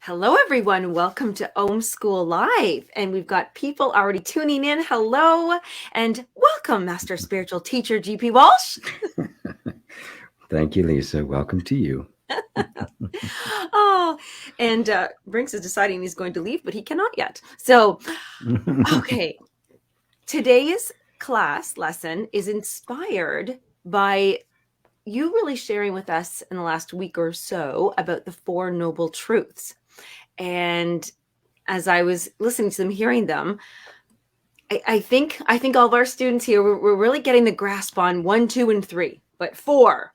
Hello, everyone. Welcome to Om School Live. And we've got people already tuning in. Hello, and welcome, Master Spiritual Teacher GP Walsh. Thank you, Lisa. Welcome to you. Oh, and Brinks is deciding he's going to leave, but he cannot yet. So, okay. Today's class lesson is inspired by you really sharing with us in the last week or so about the Four Noble Truths. And as I was listening to them, hearing them, I think all of our students here, we're really getting the grasp on 1, 2, and 3, but 4,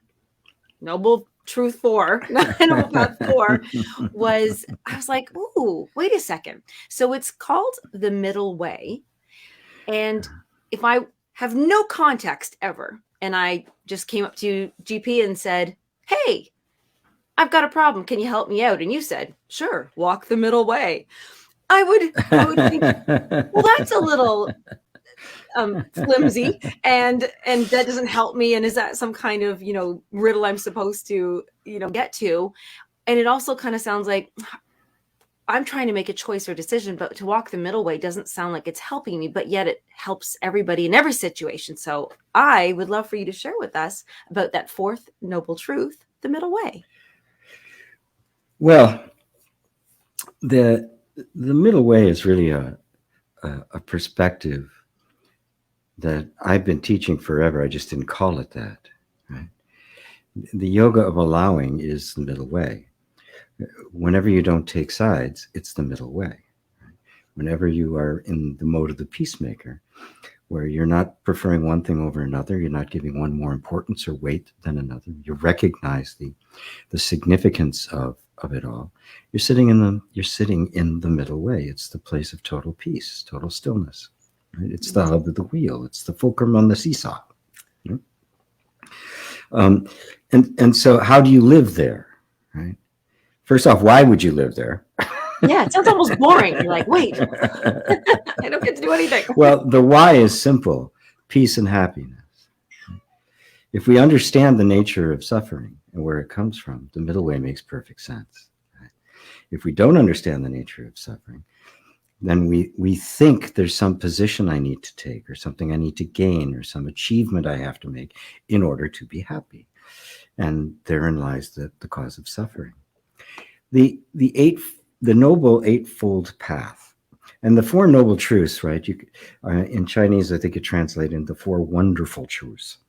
Noble Truth 4, Noble Path 4 was, I was like, ooh, wait a second. So it's called the middle way. And if I have no context ever, and I just came up to GP and said, hey, I've got a problem. Can you help me out? And you said, sure, walk the middle way. I would think, well, that's a little flimsy, and that doesn't help me. And is that some kind of, riddle I'm supposed to, get to? And it also kind of sounds like I'm trying to make a choice or decision, but to walk the middle way doesn't sound like it's helping me, but yet it helps everybody in every situation. So I would love for you to share with us about that fourth noble truth, the middle way. Well, the middle way is really a perspective that I've been teaching forever. I just didn't call it that. Right? The yoga of allowing is the middle way. Whenever you don't take sides, it's the middle way. Right? Whenever you are in the mode of the peacemaker, where you're not preferring one thing over another, you're not giving one more importance or weight than another, you recognize the significance of it all. You're sitting in the middle way. It's the place of total peace, total stillness. Right? It's the hub of the wheel. It's the fulcrum on the seesaw. Right? And so, how do you live there? Right. First off, why would you live there? Yeah, it sounds almost boring. You're like, wait, I don't get to do anything. Well, the why is simple: peace and happiness. If we understand the nature of suffering and where it comes from, the middle way makes perfect sense. Right? If we don't understand the nature of suffering, then we think there's some position I need to take or something I need to gain or some achievement I have to make in order to be happy. And therein lies the cause of suffering. The Noble Eightfold Path and the Four Noble Truths, right? In Chinese, I think it translates into Four Wonderful Truths.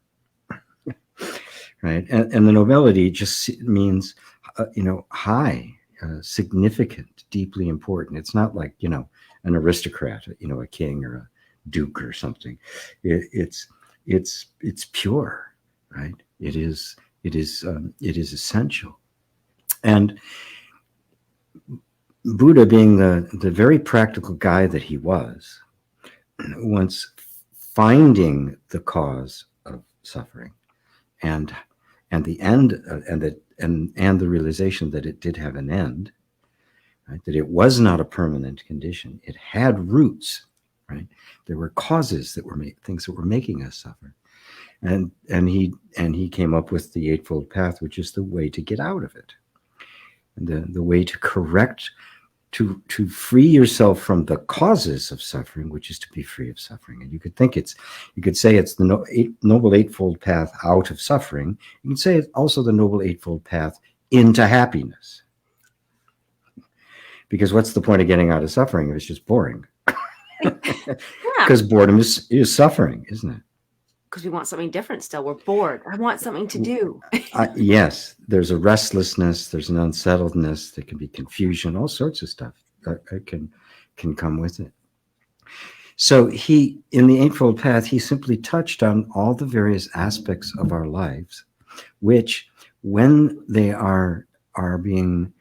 Right, and the nobility just means, high, significant, deeply important. It's not like an aristocrat, a king or a duke or something. It's pure, right? It is essential. And Buddha, being the very practical guy that he was, once finding the cause of suffering, and the end, and the realization that it did have an end, right? That it was not a permanent condition. It had roots, right? There were causes that were things that were making us suffer, and he came up with the Eightfold Path, which is the way to get out of it, and the way to correct. To free yourself from the causes of suffering, which is to be free of suffering. And you could say it's the Noble Eightfold Path out of suffering. You can say it's also the Noble Eightfold Path into happiness. Because what's the point of getting out of suffering if it's just boring? Because boredom is suffering, isn't it? Because we want something different still. We're bored. I want something to do. Yes, there's a restlessness, there's an unsettledness, there can be confusion, all sorts of stuff that can come with it. So in the Eightfold Path, he simply touched on all the various aspects of our lives, which, when they are being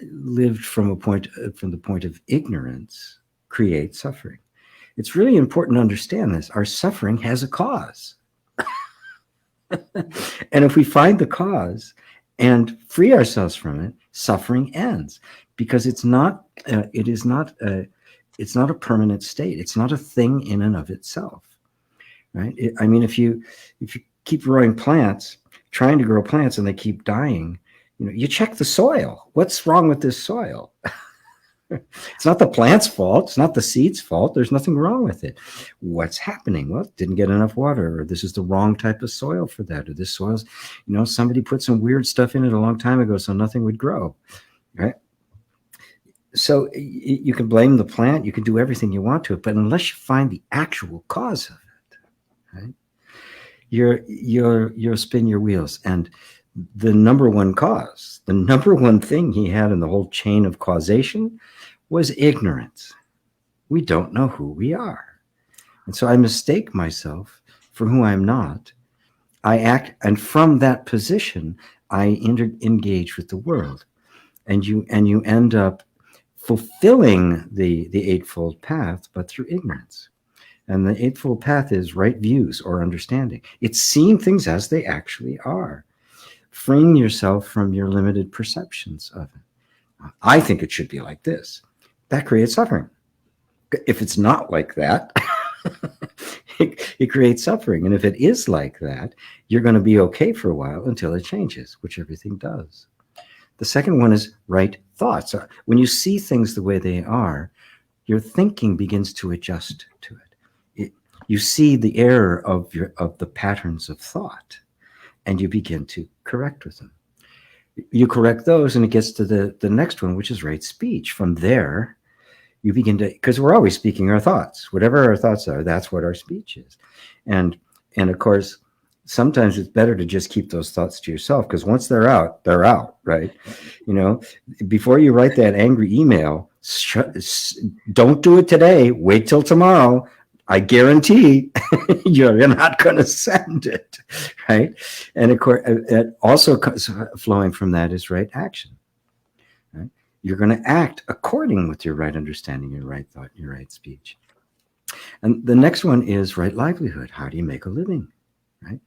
lived from the point of ignorance, create suffering. It's really important to understand this. Our suffering has a cause. And if we find the cause and free ourselves from it, suffering ends, because it's not a permanent state. It's not a thing in and of itself. Right? If you keep growing plants, trying to grow plants, and they keep dying, You check the soil. What's wrong with this soil? It's not the plant's fault. It's not the seed's fault. There's nothing wrong with it. What's happening? Well, it didn't get enough water, or this is the wrong type of soil for that, or this soil's, somebody put some weird stuff in it a long time ago, so nothing would grow, right? So you can blame the plant. You can do everything you want to it, but unless you find the actual cause of it, right, you'll spin your wheels. And the number one cause, the number one thing he had in the whole chain of causation was ignorance. We don't know who we are. And so I mistake myself for who I'm not. I act, and from that position, I engage with the world. And you end up fulfilling the Eightfold Path, but through ignorance. And the Eightfold Path is right views or understanding. It's seeing things as they actually are, freeing yourself from your limited perceptions of it. I think it should be like this. That creates suffering. If it's not like that, it creates suffering. And if it is like that, you're going to be okay for a while until it changes, which everything does. The second one is right thoughts. When you see things the way they are, your thinking begins to adjust to it. You see the error of the patterns of thought, and you begin to correct with them. You correct those, and it gets to the next one, which is right speech. From there, you begin to, because we're always speaking our thoughts. Whatever our thoughts are, that's what our speech is. And of course, sometimes it's better to just keep those thoughts to yourself, because once they're out, right? Before you write that angry email, don't do it today. Wait till tomorrow. I guarantee you're not going to send it, right? And of course, it also flowing from that is right action. Right? You're going to act according with your right understanding, your right thought, your right speech. And the next one is right livelihood. How do you make a living, right?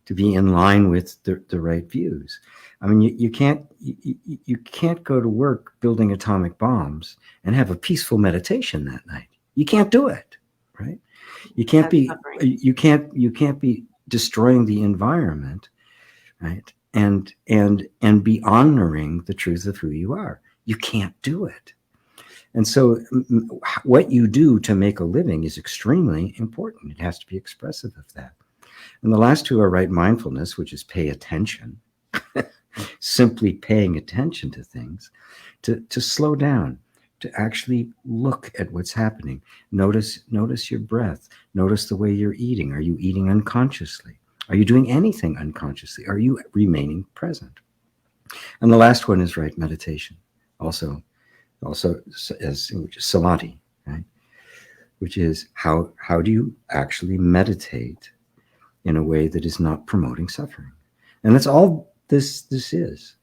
To be in line with the right views. I mean, you can't go to work building atomic bombs and have a peaceful meditation that night. You can't do it. Right? You can't be destroying the environment, right? And be honoring the truth of who you are. You can't do it. And so what you do to make a living is extremely important. It has to be expressive of that. And the last two are right mindfulness, which is pay attention, simply paying attention to things, to slow down, to actually look at what's happening. Notice your breath. Notice the way you're eating. Are you eating unconsciously? Are you doing anything unconsciously? Are you remaining present? And the last one is right meditation. Also as which is samadhi, right? Which is how do you actually meditate in a way that is not promoting suffering? And that's all this is.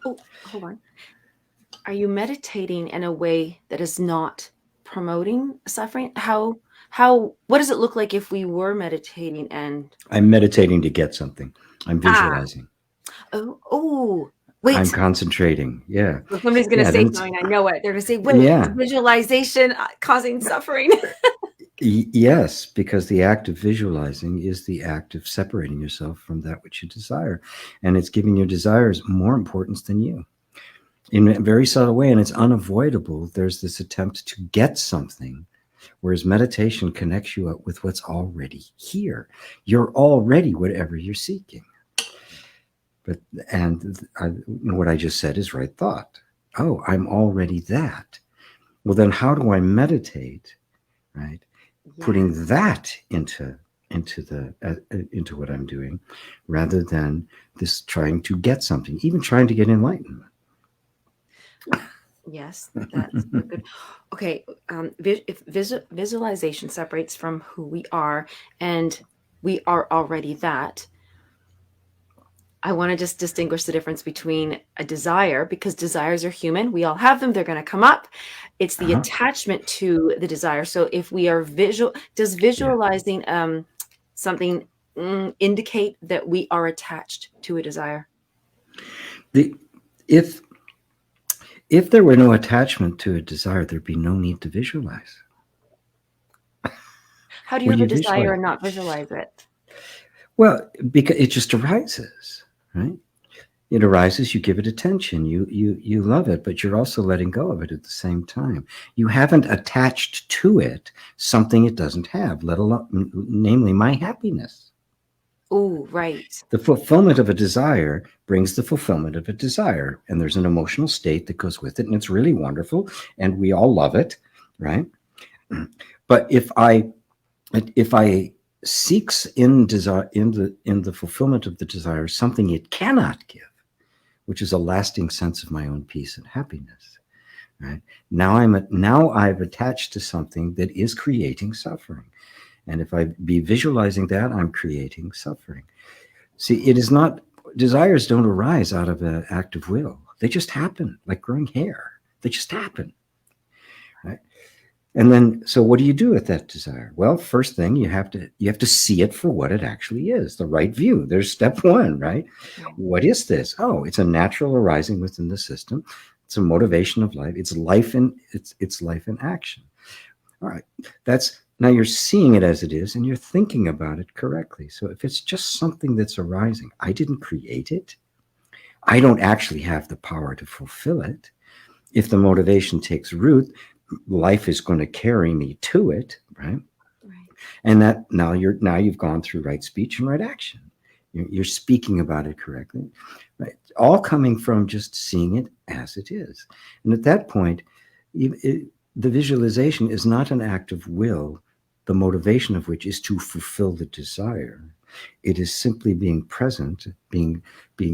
Oh, hold on. Are you meditating in a way that is not promoting suffering? What does it look like if we were meditating and I'm meditating to get something. I'm visualizing. Wait. I'm concentrating. Yeah. Well, somebody's going to say something. I know it. They're going to say, wait, is visualization causing suffering? Yes, because the act of visualizing is the act of separating yourself from that which you desire. And it's giving your desires more importance than you in a very subtle way. And it's unavoidable. There's this attempt to get something, whereas meditation connects you up with what's already here. You're already whatever you're seeking. What I just said is right thought. Oh, I'm already that. Well, then how do I meditate, right? Yeah. Putting that into what I'm doing, rather than this trying to get something, even trying to get enlightenment. Yes, that's good. Okay, if visualization separates from who we are, and we are already that, I want to just distinguish the difference between a desire, because desires are human. We all have them. They're going to come up. It's the attachment to the desire. So if we are does visualizing something indicate that we are attached to a desire? If there were no attachment to a desire, there'd be no need to visualize. How do you have a desire and not visualize it? Well, because it just arises, right? It arises, you give it attention, you love it, but you're also letting go of it at the same time. You haven't attached to it something it doesn't have, let alone, namely, my happiness. Oh, right. The fulfillment of a desire brings the fulfillment of a desire, and there's an emotional state that goes with it, and it's really wonderful, and we all love it, right? But if I seeks in desire in the fulfillment of the desire something it cannot give, which is a lasting sense of my own peace and happiness, right? Now I've attached to something that is creating suffering. And if I be visualizing that, I'm creating suffering. See, it is not, desires don't arise out of an act of will. They just happen, like growing hair. They just happen, right? And then, so what do you do with that desire? Well, first thing, you have to see it for what it actually is, the right view. There's step one, right? What is this? Oh, it's a natural arising within the system. It's a motivation of life. It's life in action. All right. Now you're seeing it as it is, and you're thinking about it correctly. So if it's just something that's arising, I didn't create it. I don't actually have the power to fulfill it. If the motivation takes root, life is going to carry me to it, right? And that now you've gone through right speech and right action. You're speaking about it correctly, right? All coming from just seeing it as it is. And at that point, the visualization is not an act of will, the motivation of which is to fulfill the desire. It is simply being present, being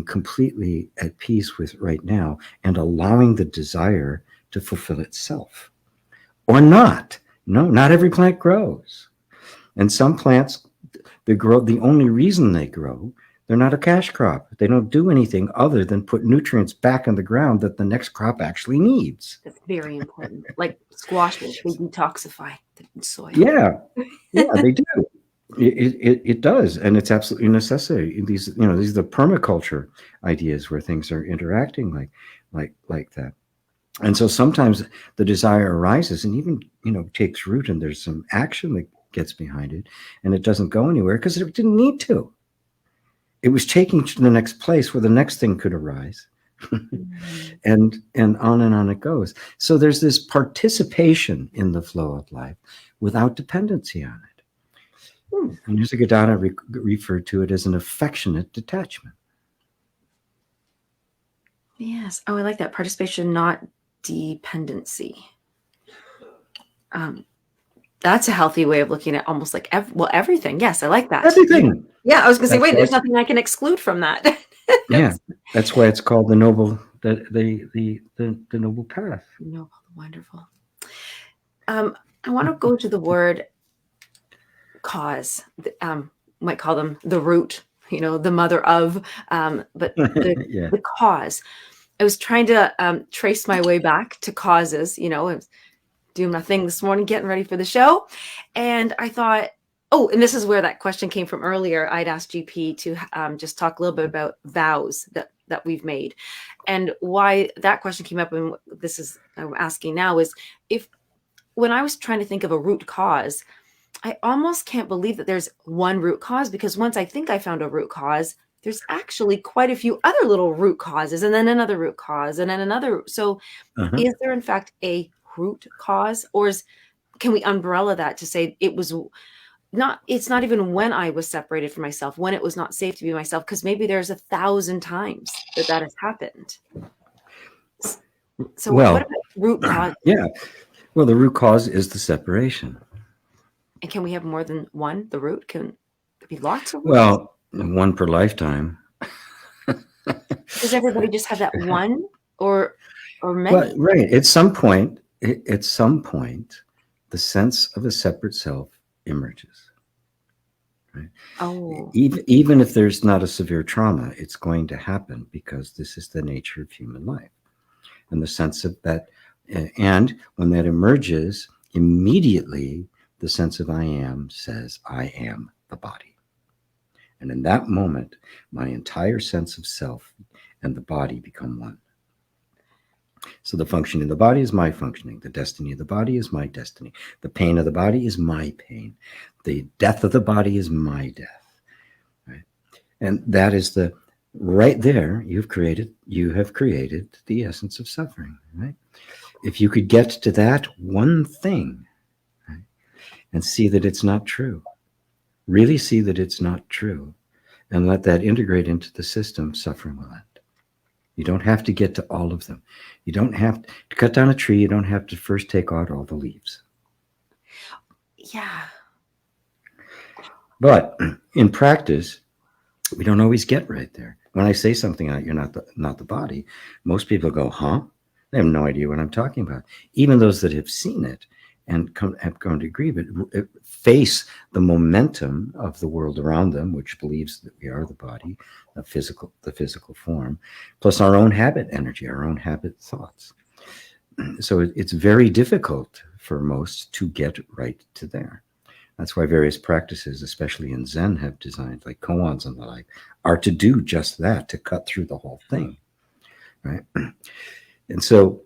completely at peace with right now, and allowing the desire to fulfill itself. Or not. No, not every plant grows. And some plants, they grow, the only reason they grow, they're not a cash crop. They don't do anything other than put nutrients back in the ground that the next crop actually needs. That's very important. Like squashes, they detoxify the soil. Yeah, they do. It does, and it's absolutely necessary. These are the permaculture ideas where things are interacting like that. And so sometimes the desire arises and even takes root, and there's some action that gets behind it, and it doesn't go anywhere because it didn't need to. It was taking to the next place where the next thing could arise. and on it goes. So there's this participation in the flow of life without dependency on it. And Nisargadatta referred to it as an affectionate detachment. Yes. Oh, I like that. Participation, not dependency. That's a healthy way of looking at almost like everything. Yes, I like that. Everything. Yeah, I was going to say, wait, there's nothing I can exclude from that. Yeah, that's why it's called the noble, the noble path. Noble, wonderful. I want to go to the word cause. Might call them the root, the mother of, but the cause. I was trying to trace my way back to causes. I was doing my thing this morning, getting ready for the show, and I thought, and this is where that question came from earlier. I'd asked GP to just talk a little bit about vows that we've made, and why that question came up. And this is I'm asking now is when I was trying to think of a root cause, I almost can't believe that there's one root cause, because once I think I found a root cause, there's actually quite a few other little root causes, and then another root cause, and then another. So is there in fact a root cause, or can we umbrella that to say it's not even when I was separated from myself, when it was not safe to be myself, because maybe there's 1,000 times that has happened. So what about root cause? Yeah. Well, the root cause is the separation. And can we have more than one? The root can be lots of roots? Well, one per lifetime. Does everybody just have that one or many? Well, right. At some point, the sense of a separate self emerges. Right? Oh. Even if there's not a severe trauma, it's going to happen, because this is the nature of human life. And the sense of that, and when that emerges, immediately the sense of I am says, I am the body. And in that moment, my entire sense of self and the body become one. So the functioning of the body is my functioning. The destiny of the body is my destiny. The pain of the body is my pain. The death of the body is my death. Right? And that is right there, you have created the essence of suffering, right? If you could get to that one thing, right, and see that it's not true, really see that it's not true, and let that integrate into the system, suffering will end. You don't have to get to all of them. You don't have to cut down a tree. You don't have to first take out all the leaves. Yeah. But in practice, we don't always get right there. When I say something like you're not the body, most people go, huh? They have no idea what I'm talking about. Even those that have seen it and have come to agree, but face the momentum of the world around them, which believes that we are the body, the physical form, plus our own habit energy, our own habit thoughts. So it's very difficult for most to get right to there. That's why various practices, especially in Zen, have designed, like koans and the like, are to do just that, to cut through the whole thing, right? And so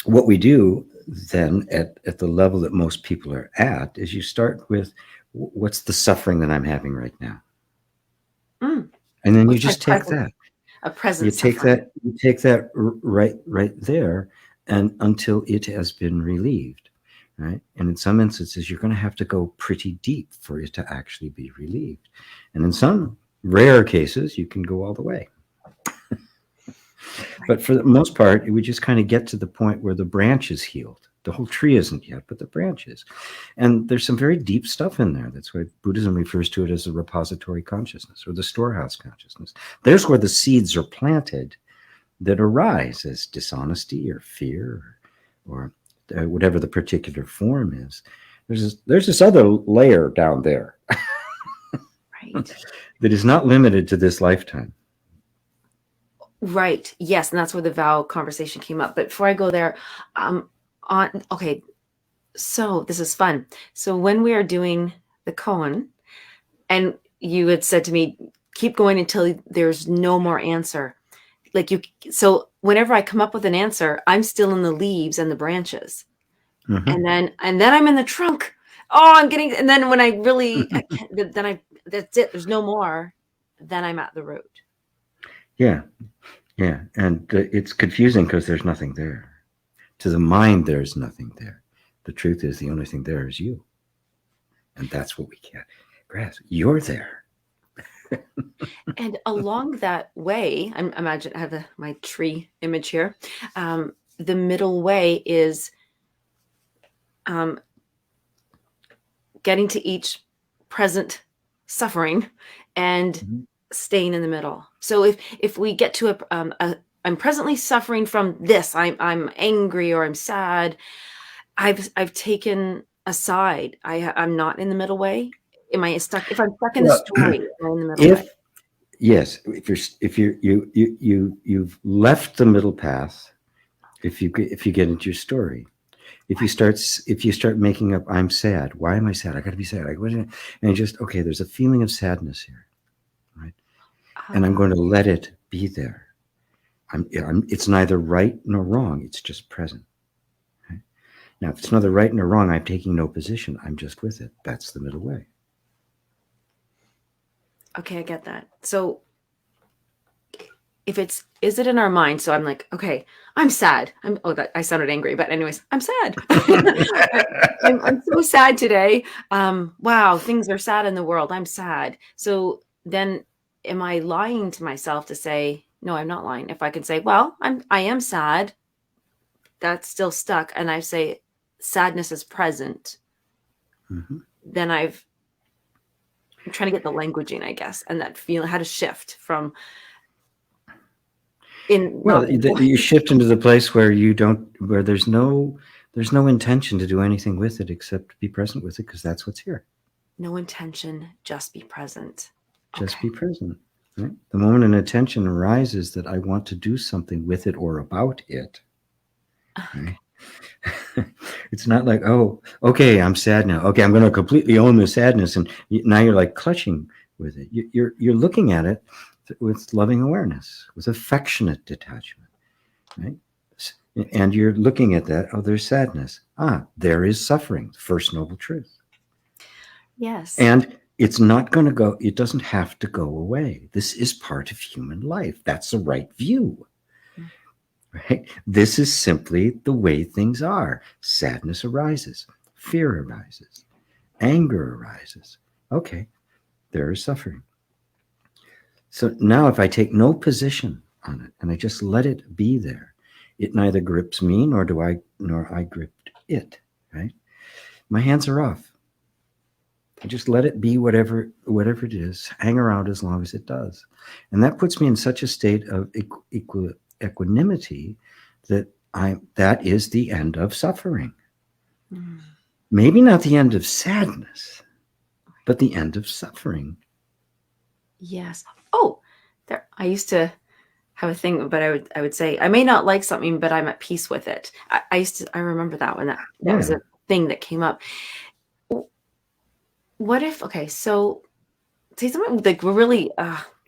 what we do then at the level that most people are at is you start with, what's the suffering that I'm having right now? Mm. And then you What's my just take present? that. A present You take that right there, and until it has been relieved, right? And in some instances, you're going to have to go pretty deep for it to actually be relieved. And in some rare cases, you can go all the way. But for the most part, we just kind of get to the point where the branch is healed. The whole tree isn't yet, but the branch is. And there's some very deep stuff in there. That's why Buddhism refers to it as the repository consciousness or the storehouse consciousnness. There's where the seeds are planted that arise as dishonesty or fear or whatever the particular form is. There's this other layer down there Right. that is not limited to this lifetime. Right. Yes, and that's where the vow conversation came up. But before I go there, okay, so this is fun. So when we are doing the koan, and you had said to me, keep going until there's no more answer. So whenever I come up with an answer, I'm still in the leaves and the branches. Mm-hmm. And then I'm in the trunk. Oh, and then when I really, that's it. There's no more. Then I'm at the root. Yeah. Yeah. And it's confusing because there's nothing there. To the mind, there's nothing there. The truth is, the only thing there is you. And that's what we can't grasp. You're there. And along that way, imagine I have my tree image here. The middle way is getting to each present suffering and staying in the middle. So if we get to I'm presently suffering from this, I'm angry or I'm sad, I've taken a side. I'm not in the middle way. Am I stuck? If I'm stuck in the story, am I in the middle way? Yes, if you've left the middle path, if you get into your story, if you start making up, I'm sad. Why am I sad? I got to be sad. And just okay. There's a feeling of sadness here, right? And I'm going to let it be there. It's neither right nor wrong. It's just present. Right? Now, if it's neither right nor wrong, I'm taking no position. I'm just with it. That's the middle way. Okay, I get that. So is it in our mind? So I'm like, okay, I'm sad. I sounded angry, but anyways, I'm sad. I'm so sad today. Wow, things are sad in the world. I'm sad. So then am I lying to myself to say, no, I'm not lying. If I can say, well, I am sad, that's still stuck. And I say sadness is present. Mm-hmm. Then I'm trying to get the languaging, I guess, and that feeling, how to shift from you shift into the place where there's no intention to do anything with it except be present with it, because that's what's here. No intention, just be present. Just be present. Right? The moment an intention arises that I want to do something with it or about it, right? It's not like, oh, okay, I'm sad now. Okay, I'm going to completely own the sadness, and now you're like clutching with it. You're looking at it with loving awareness, with affectionate detachment, right? And you're looking at that. Oh, there's sadness. There is suffering. The first noble truth. Yes. And it's not going to go, it doesn't have to go away. This is part of human life. That's the right view, right? This is simply the way things are. Sadness arises, fear arises, anger arises. Okay, there is suffering. So now if I take no position on it and I just let it be there, it neither grips me nor I grip it, right? My hands are off. I just let it be whatever it is, hang around as long as it does. And that puts me in such a state of equanimity that is the end of suffering. Mm. Maybe not the end of sadness, but the end of suffering. Yes. Oh, there. I used to have a thing, but I would say I may not like something, but I'm at peace with it. I remember that one. That was a thing that came up. What if? Okay, so say something like we're really,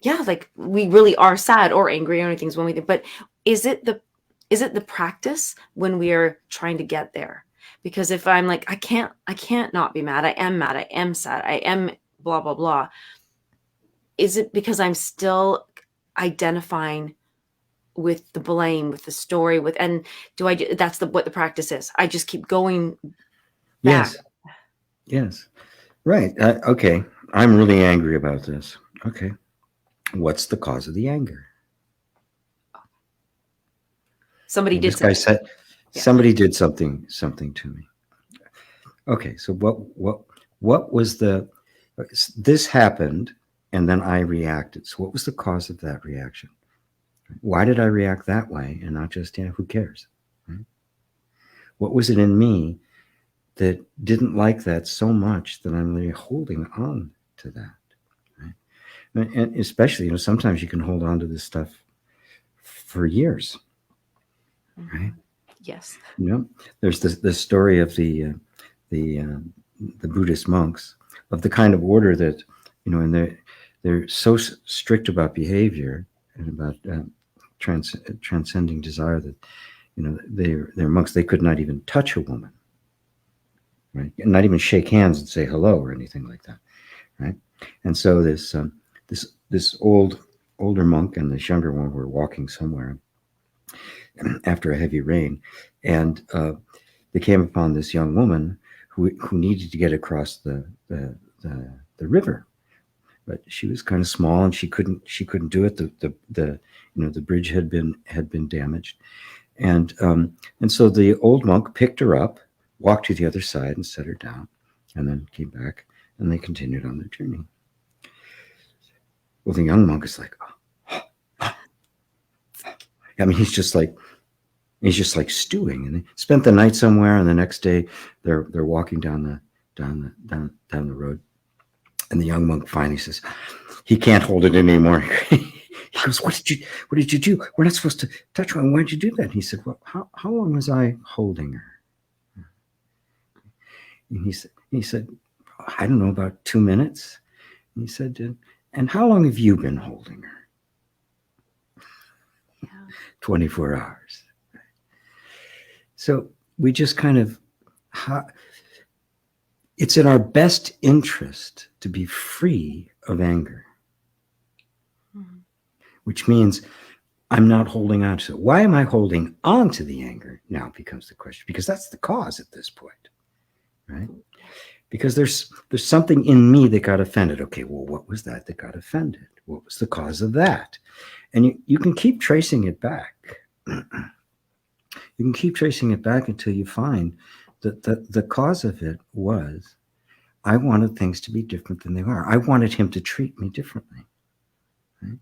like we really are sad or angry or anything when we think. But is it the practice when we are trying to get there? Because if I'm like, I can't not be mad. I am sad. I am blah blah blah. Is it because I'm still identifying with the blame, with the story, and that's what the practice is. I just keep going back. Yes. Right. Okay. I'm really angry about this. Okay. What's the cause of the anger? Somebody And did this guy something. said, somebody did something to me. Okay. So what was this happened and then I reacted. So what was the cause of that reaction? Why did I react that way and not just, who cares? Right? What was it in me that didn't like that so much that I'm really holding on to that? Right? And especially, sometimes you can hold on to this stuff for years, right? Yes. There's the story of the Buddhist monks of the kind of order that, and they're so strict about behavior and about transcending desire that, they're monks. They could not even touch a woman, right? And not even shake hands and say hello or anything like that, right? And so this older monk and this younger one were walking somewhere after a heavy rain, and they came upon this young woman who needed to get across the river, but she was kind of small and she couldn't do it. The bridge had been damaged, and so the old monk picked her up, walked to the other side, and set her down, and then came back, and they continued on their journey. Well, the young monk is like, I mean, he's just like stewing, and they spent the night somewhere, and the next day they're walking down the road, and the young monk finally says, he can't hold it anymore. He goes, what did you do? We're not supposed to touch her. Why did you do that? And he said, well, how long was I holding her? And he said, I don't know, about 2 minutes. And he said, and how long have you been holding her? 24 hours. So we just kind of, it's in our best interest to be free of anger, which means I'm not holding on to it. Why am I holding on to the anger? Now becomes the question, because that's the cause at this point, right? Because there's something in me that got offended. Okay, well, what was that got offended? What was the cause of that? And you can keep tracing it back. You can keep tracing it back until you find that the cause of it was, I wanted things to be different than they are. I wanted him to treat me differently, right?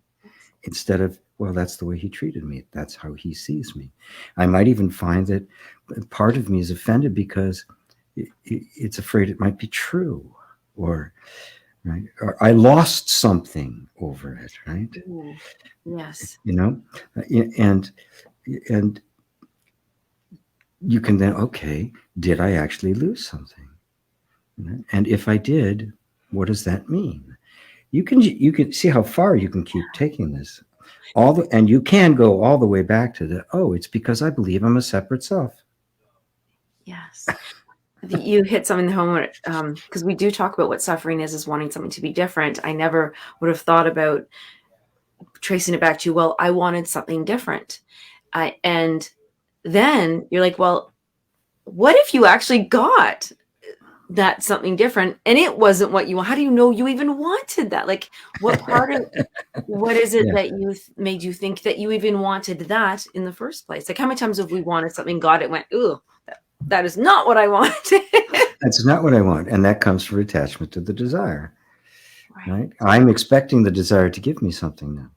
Instead of, well, that's the way he treated me. That's how he sees me. I might even find that part of me is offended because it's afraid it might be true, or right, or I lost something over it, right? Ooh, yes. And you can then, okay, did I actually lose something? And if I did, what does that mean? You can see how far you can keep taking this, and you can go all the way back to it's because I believe I'm a separate self. Yes. You hit something in the home, because we do talk about what suffering is wanting something to be different. I never would have thought about tracing it back to, well, I wanted something different. And then you're like, well, what if you actually got that something different and it wasn't what you want? How do you know you even wanted that? Like, what is it Yeah. that made you think that you even wanted that in the first place? Like, how many times have we wanted something, got it, went, ooh, that is not what I wanted. That's not what I want. And that comes from attachment to the desire, Right. right? I'm expecting the desire to give me something now.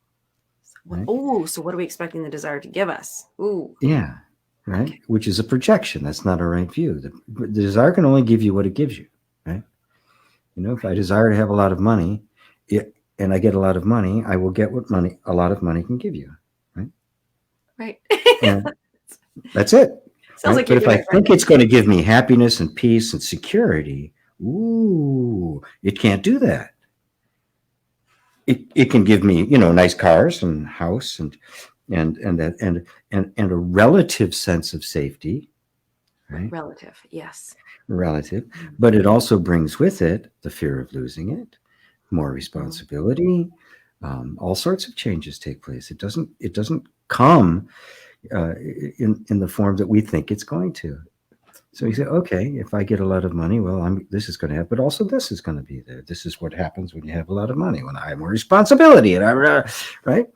Right? Oh, so what are we expecting the desire to give us? Ooh. Yeah. Right. Okay. Which is a projection. That's not a right view. The desire can only give you what it gives you. Right. If I desire to have a lot of money, and I get a lot of money, I will get what a lot of money can give you. Right. Right. And that's it. Sounds Right? like But you're if doing I it right. think it's going to give me happiness and peace and security, ooh, it can't do that. It can give me, nice cars and house and a relative sense of safety, right? Relative. Yes. Relative, but it also brings with it the fear of losing it, more Mhm. responsibility. All sorts of changes take place. It doesn't come in the form that we think it's going to. So you say, okay, if I get a lot of money, well, this is going to happen, but also this is going to be there. This is what happens when you have a lot of money, when I have more responsibility, and right?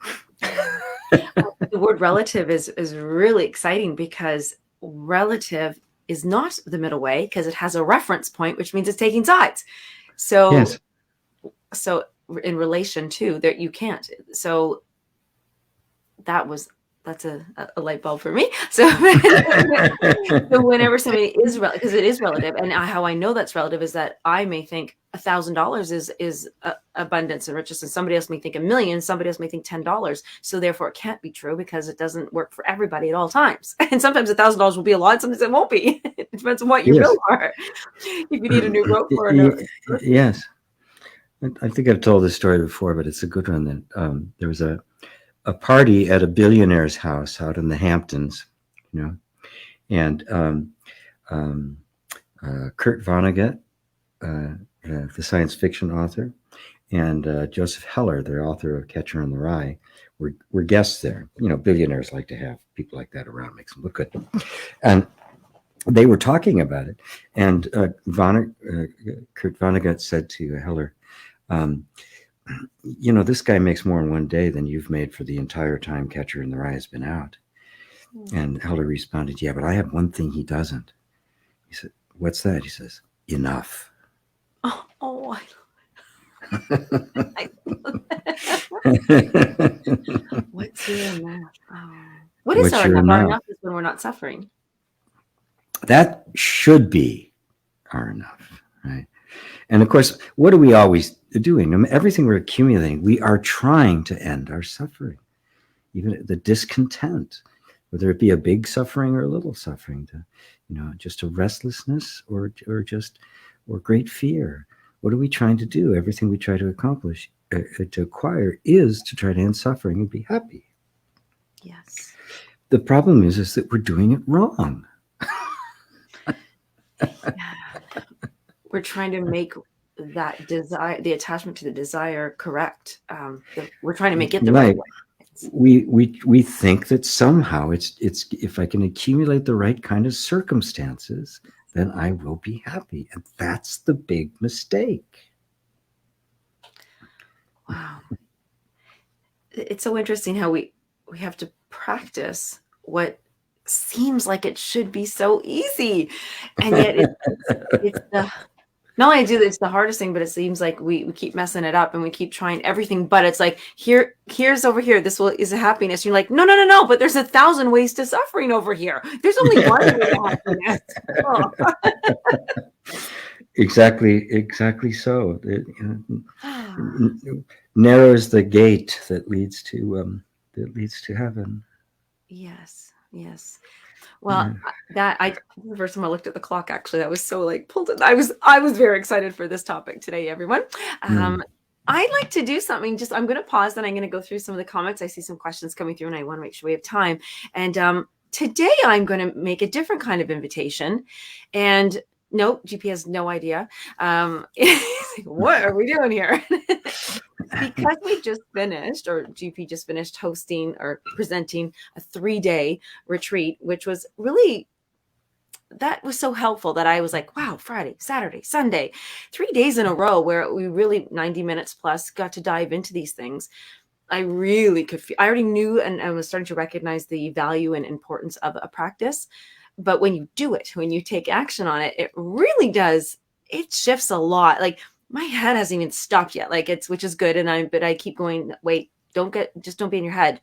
The word relative is really exciting, because relative is not the middle way, because it has a reference point, which means it's taking sides. So, Yes. so in relation to that, you can't. So that's a light bulb for me. So, so whenever somebody is because it is relative, and how I know that's relative is that I may think $1,000 is abundance and riches, and somebody else may think 1,000,000, somebody else may think $10. So therefore, it can't be true, because it doesn't work for everybody at all times. And sometimes $1,000 will be a lot, sometimes it won't be. It depends on what your Yes. bills are. If you need a new rope for a Yes. I think I've told this story before, but it's a good one. That there was a party at a billionaire's house out in the Hamptons, and um, Kurt Vonnegut, the science fiction author, and Joseph Heller, the author of Catcher in the Rye, were guests there. Billionaires like to have people like that around, makes them look good. And they were talking about it, and Kurt Vonnegut said to Heller, um, this guy makes more in one day than you've made for the entire time Catcher in the Rye has been out. And Heller responded, yeah, but I have one thing he doesn't. He said, what's that? He says, enough. Oh, I what's your enough? Oh. What is What's our your enough? Our enough? enough is when we're not suffering. That should be our enough, right? And of course, what are we always doing? Everything we're accumulating, we are trying to end our suffering, even the discontent, whether it be a big suffering or a little suffering, just a restlessness or great fear. What are we trying to do? Everything we try to accomplish, to acquire, is to try to end suffering and be happy. Yes. The problem is that we're doing it wrong. We're trying to make that desire, the attachment to the desire, correct. We're trying to make it the right Right. way. We think that somehow it's if I can accumulate the right kind of circumstances, then I will be happy, and that's the big mistake. Wow. It's so interesting how we have to practice what seems like it should be so easy, and yet it's the not only do it's the hardest thing, but it seems like we keep messing it up, and we keep trying everything. But it's like, here's over here. This is a happiness. You're like, no. But there's 1,000 ways to suffering over here. There's only one way to happiness. Oh. Exactly so. It narrows the gate that leads to heaven. Yes. Well, the first time I looked at the clock, actually, that was so like pulled it. I was very excited for this topic today, everyone. Mm. I'd like to do something. I'm going to pause, then I'm going to go through some of the comments. I see some questions coming through, and I want to make sure we have time. And today I'm going to make a different kind of invitation. And Nope, GP has no idea. What are we doing here? Because we just finished, or GP just finished hosting or presenting a 3-day retreat, which was really, that was so helpful that I was like, wow, Friday, Saturday, Sunday, 3 days in a row where we really 90 minutes plus got to dive into these things. I really could feel, I already knew, and I was starting to recognize the value and importance of a practice. But when you do it, when you take action on it, it really does, it shifts a lot. Like my head hasn't even stopped yet. Like which is good. But I keep going, wait, don't be in your head.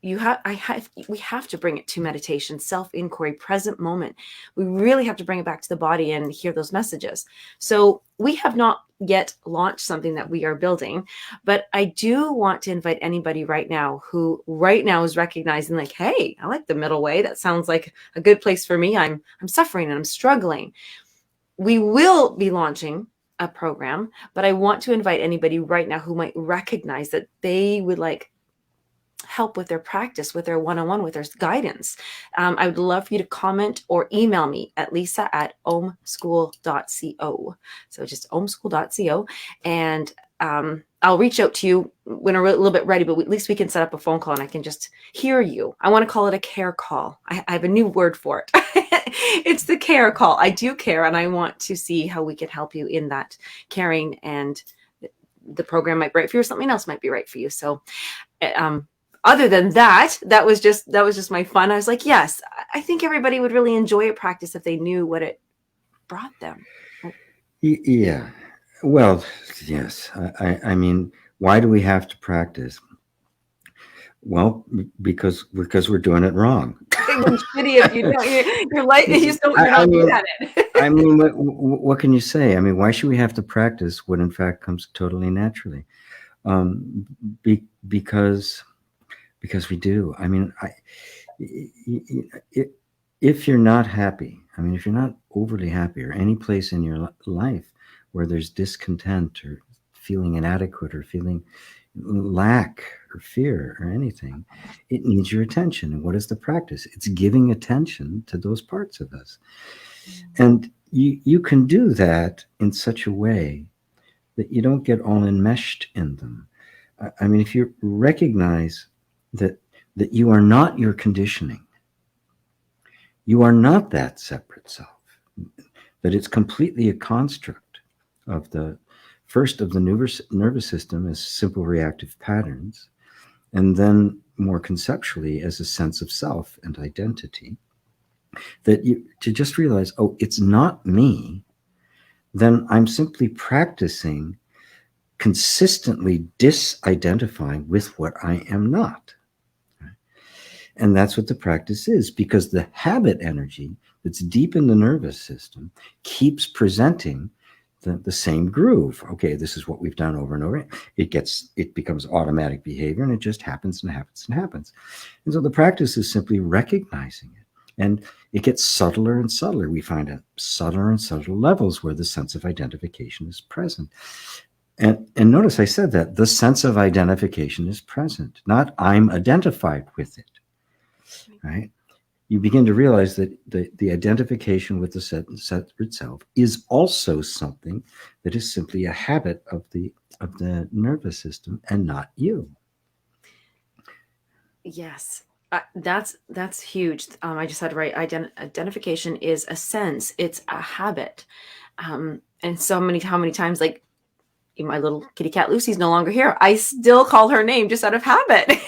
We have to bring it to meditation, self-inquiry, present moment. We really have to bring it back to the body and hear those messages. So we have not yet launched something that we are building, but I do want to invite anybody right now who right now is recognizing like, hey, I like the middle way. That sounds like a good place for me. I'm suffering and I'm struggling. We will be launching a program, but I want to invite anybody right now who might recognize that they would like help with their practice, with their one-on-one, with their guidance. I would love for you to comment or email me at lisa@omschool.co. So just omschool.co. And I'll reach out to you when we're a little bit ready, but at least we can set up a phone call and I can just hear you. I want to call it a care call. I have a new word for it. It's the care call. I do care, and I want to see how we can help you in that caring, and the program might be right for you, or something else might be right for you. So other than that, that was just my fun. I was like, yes, I think everybody would really enjoy a practice if they knew what it brought them. Yeah. Well, yes. I mean, why do we have to practice? Well, because we're doing it wrong. It's shitty if you don't. You're like, you just don't. You're not good at it. I mean, what can you say? I mean, why should we have to practice what in fact comes totally naturally? Because we do. I mean, if you're not happy, I mean, if you're not overly happy, or any place in your life where there's discontent or feeling inadequate or feeling lack or fear or anything, it needs your attention. And what is the practice? It's giving attention to those parts of us. And you can do that in such a way that you don't get all enmeshed in them. I mean, if you recognize that you are not your conditioning, you are not that separate self, that it's completely a construct of the first of the nervous system as simple reactive patterns, and then more conceptually as a sense of self and identity, that you to just realize, oh, it's not me, then I'm simply practicing consistently disidentifying with what I am not. And that's what the practice is, because the habit energy that's deep in the nervous system keeps presenting the same groove. Okay, this is what we've done over and over. It becomes automatic behavior, and it just happens and happens and happens. And so the practice is simply recognizing it. And it gets subtler and subtler. We find at subtler and subtler levels where the sense of identification is present. And notice I said that the sense of identification is present, not I'm identified with it. Right? You begin to realize that the identification with the separate self is also something that is simply a habit of the nervous system and not you. Yes, that's huge. I just had to write identification is a sense. It's a habit. And how many times, like, my little kitty cat Lucy's no longer here, I still call her name just out of habit.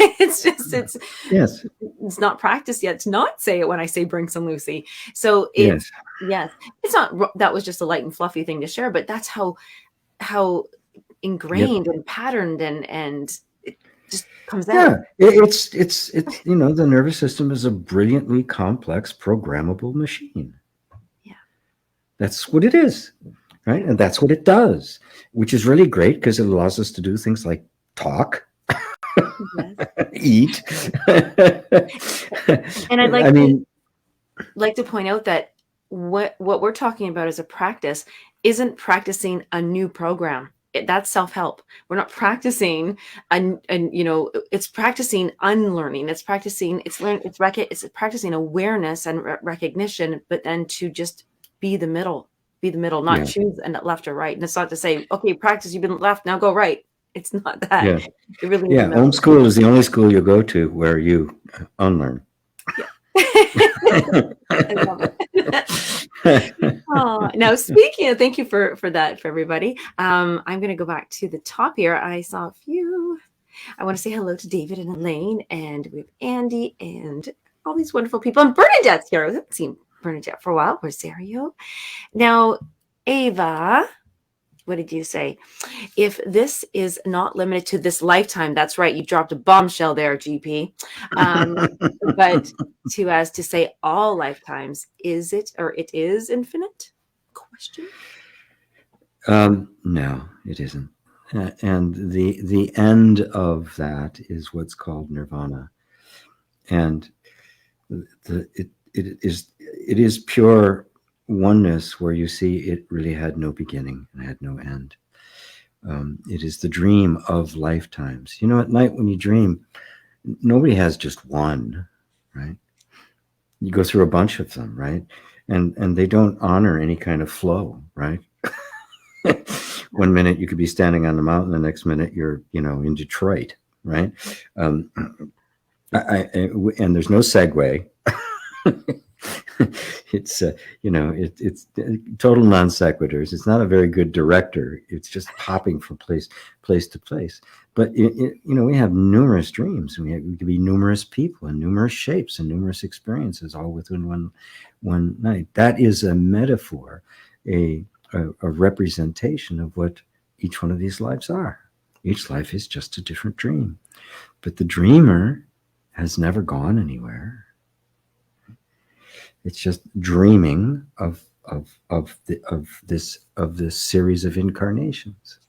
Yes. It's not practiced yet to not say it when I say bring some Lucy. So yes, it's not, that was just a light and fluffy thing to share, but that's how ingrained and patterned and it just comes out. Yeah, it's the nervous system is a brilliantly complex programmable machine. Yeah, that's what it is. Right. And that's what it does, which is really great because it allows us to do things like talk, eat. And I'd like to point out that what we're talking about as a practice isn't practicing a new program. That's self-help. We're not practicing it's practicing unlearning. It's practicing, it's practicing awareness and recognition, but then to just be the middle be the middle, not Yeah. choose and left or right. And it's not to say, okay, practice, you've been left, now go right. It's not that. Yeah. It really is Yeah. the middle. Homeschool is the only school you go to where you unlearn. Yeah. I love it. Oh, now speaking of, thank you for that for everybody. I'm going to go back to the top here. I saw a few. I want to say hello to David and Elaine, and we have Andy and all these wonderful people. And Bernadette's here. I haven't seen Bernadette for a while. Rosario. Now, Ava, what did you say? If this is not limited to this lifetime, that's right. You dropped a bombshell there, GP. But to say all lifetimes, is it, or it is infinite? Question. No, it isn't. And the end of that is what's called nirvana, and it is pure oneness where you see it really had no beginning and had no end. It is the dream of lifetimes. You know, at night when you dream, nobody has just one, right? You go through a bunch of them, right? And they don't honor any kind of flow, right? One minute you could be standing on the mountain, the next minute you're, in Detroit, right? And there's no segue. It's it's total non sequiturs. It's not a very good director. It's just hopping from place to place. But we have numerous dreams. We could be numerous people and numerous shapes and numerous experiences all within one night. That is a metaphor, a representation of what each one of these lives are. Each life is just a different dream, but the dreamer has never gone anywhere. It's just dreaming of this series of incarnations.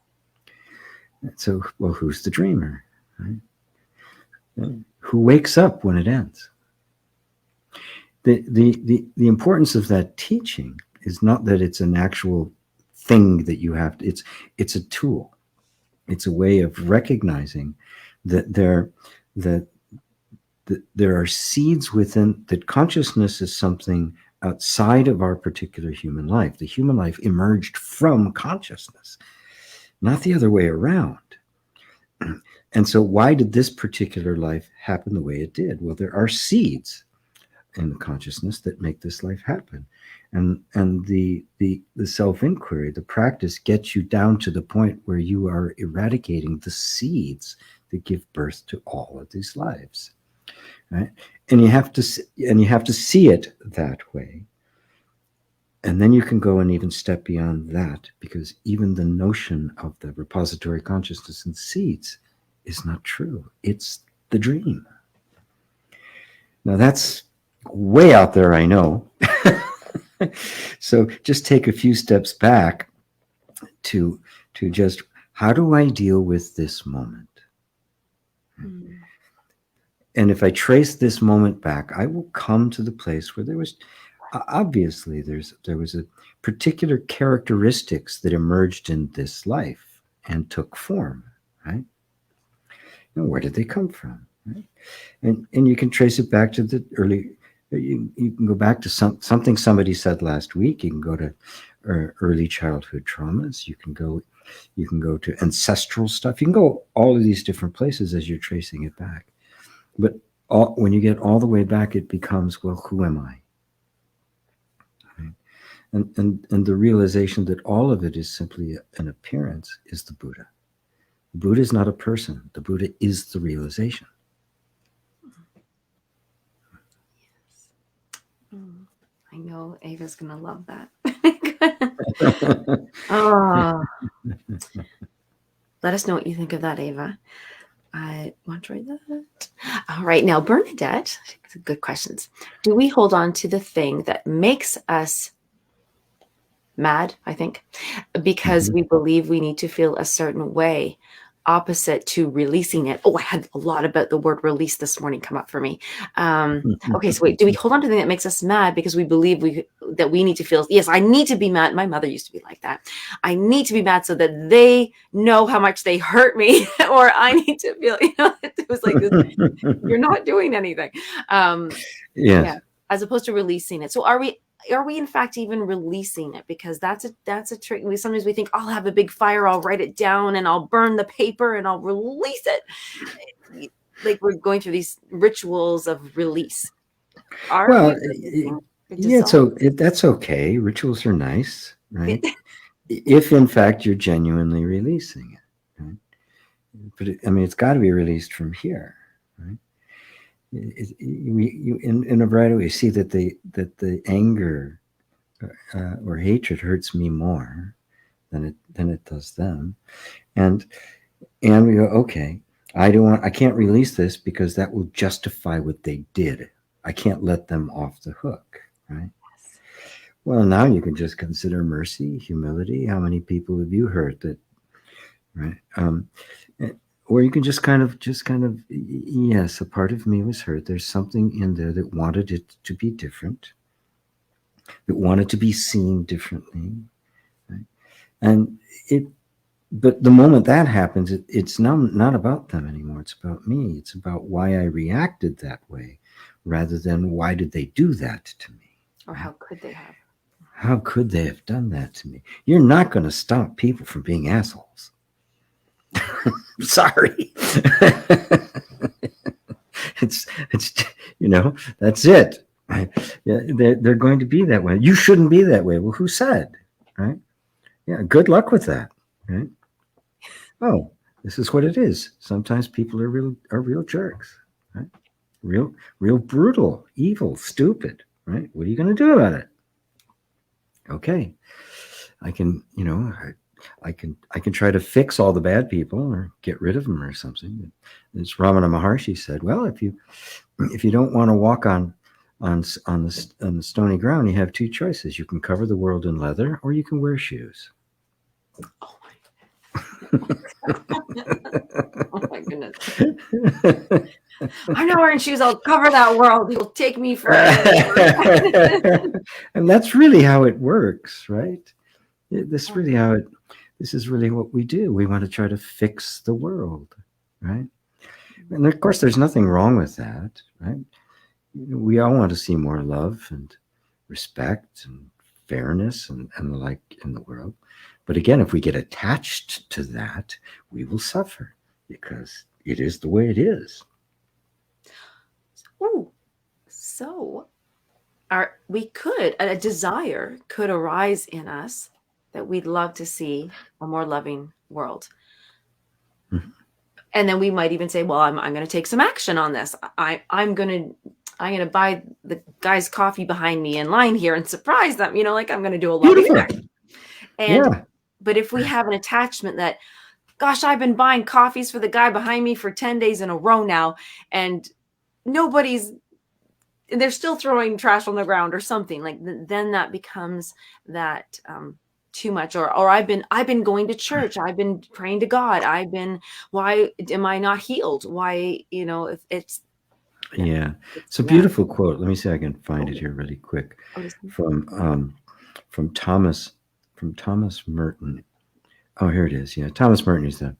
So, well, who's the dreamer? Right? Who wakes up when it ends? The importance of that teaching is not that it's an actual thing that you have to, it's a tool. It's a way of recognizing that there are seeds within, that consciousness is something outside of our particular human life. The human life emerged from consciousness, not the other way around. And so why did this particular life happen the way it did? Well, there are seeds in the consciousness that make this life happen. And the self-inquiry, the practice, gets you down to the point where you are eradicating the seeds that give birth to all of these lives. Right? And you have to see it that way. And then you can go and even step beyond that, because even the notion of the repository consciousness and seeds is not true. It's the dream. Now that's way out there, I know. So just take a few steps back to just, how do I deal with this moment? Mm. And if I trace this moment back, I will come to the place where there was, obviously, there was a particular characteristics that emerged in this life and took form, right? And where did they come from? Right? And you can trace it back to the early. You can go back to something somebody said last week. You can go to early childhood traumas. You can go to ancestral stuff. You can go all of these different places as you're tracing it back. But when you get all the way back, it becomes, well, who am I? Right? And the realization that all of it is simply an appearance is the Buddha. The Buddha is not a person. The Buddha is the realization. I know Ava's going to love that. Oh. Let us know what you think of that, Ava. I want to try that. All right. Now, Bernadette, good questions. Do we hold on to the thing that makes us mad, I think, because we believe we need to feel a certain way, opposite to releasing it? Oh, I had a lot about the word release this morning come up for me. Okay, so wait, do we hold on to the thing that makes us mad because we believe that we need to feel, yes, I need to be mad. My mother used to be like that. I need to be mad so that they know how much they hurt me, or I need to feel, it was like, you're not doing anything. Yeah, as opposed to releasing it. So are we, are we in fact even releasing it? Because that's a trick. Sometimes we think, I'll have a big fire, I'll write it down, and I'll burn the paper, and I'll release it. Like we're going through these rituals of release. Are Well, we releasing or yeah, dissolving? that's okay. Rituals are nice, right? If in fact you're genuinely releasing it, right? But I mean, it's got to be released from here, right? In a variety of ways, see that the anger or hatred hurts me more than it does them, and we go, okay, I can't release this because that will justify what they did. I can't let them off the hook, right? Well, now you can just consider mercy, humility. How many people have you hurt that, right? Or you can just kind of, yes, a part of me was hurt. There's something in there that wanted it to be different, that wanted to be seen differently, right? And but the moment that happens, it's now not about them anymore. It's about me. It's about why I reacted that way, rather than why did they do that to me, Or how could they have? How could they have done that to me? You're not going to stop people from being assholes. Sorry. it's that's it. Yeah, they're going to be that way. You shouldn't be that way. Well, who said? Right? Yeah. Good luck with that. Right? Oh, this is what it is. Sometimes people are real jerks. Right? Real brutal, evil, stupid. Right? What are you going to do about it? Okay, I can I can try to fix all the bad people or get rid of them or something. As Ramana Maharshi said, well, if you don't want to walk on the stony ground, you have two choices. You can cover the world in leather, or you can wear shoes. Oh my goodness. I'm not wearing shoes. I'll cover that world. You'll take me for And that's really how it works, right? This is really what we do. We want to try to fix the world, right? And of course, there's nothing wrong with that, right? We all want to see more love and respect and fairness and the like in the world. But again, if we get attached to that, we will suffer because it is the way it is. Ooh, so a desire could arise in us that we'd love to see a more loving world. Mm-hmm. And then we might even say, well, I'm going to take some action on this. I'm going to buy the guy's coffee behind me in line here and surprise them, like I'm going to do a loving action. And yeah. But if we have an attachment that, gosh, I've been buying coffees for the guy behind me for 10 days in a row now, and they're still throwing trash on the ground or something, like then that becomes that too much. Or I've been going to church, I've been praying to God, why am I not healed? Why, if it's it's a beautiful quote. Let me see if I can find it here really quick. From Thomas Merton. Oh, here it is. Yeah, Thomas Merton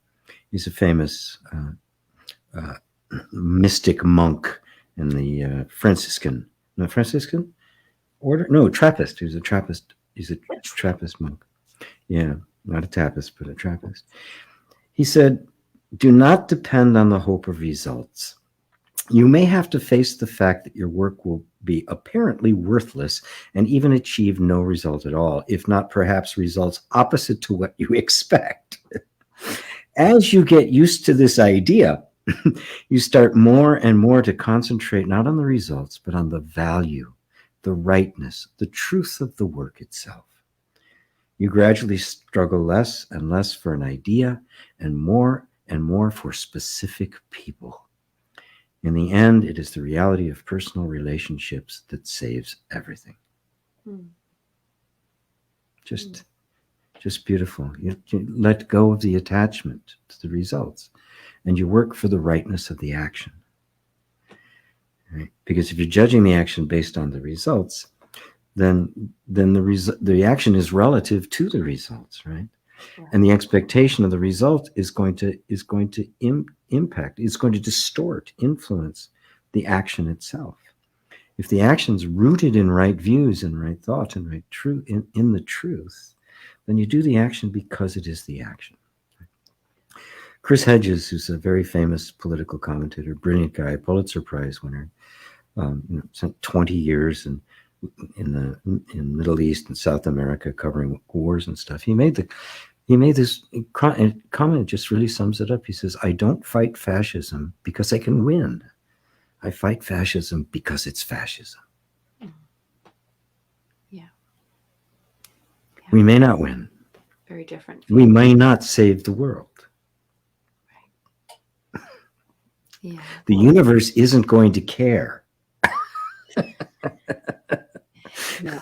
he's a famous mystic monk in the Franciscan order. No, Trappist. He's a Trappist. He's a Trappist monk. Yeah, not a Tappist, but a Trappist. He said, "Do not depend on the hope of results. You may have to face the fact that your work will be apparently worthless and even achieve no result at all, if not perhaps results opposite to what you expect. As you get used to this idea, you start more and more to concentrate not on the results, but on the value, the rightness, the truth of the work itself. You gradually struggle less and less for an idea and more for specific people. In the end, it is the reality of personal relationships that saves everything." Just beautiful. You let go of the attachment to the results, and you work for the rightness of the action. Right? Because if you're judging the action based on the results, then the action is relative to the results, right? And the expectation of the result is going to impact. It's going to distort, influence the action itself. If the action's rooted in right views and right thoughts and right truth in the truth, then you do the action because it is the action. Chris Hedges, who's a very famous political commentator, brilliant guy, Pulitzer Prize winner, spent 20 years in Middle East and South America covering wars and stuff. He made this comment that just really sums it up. He says, "I don't fight fascism because I can win. I fight fascism because it's fascism." Yeah. We may not win. Very different. We may not save the world. Yeah. The universe isn't going to care. Yeah.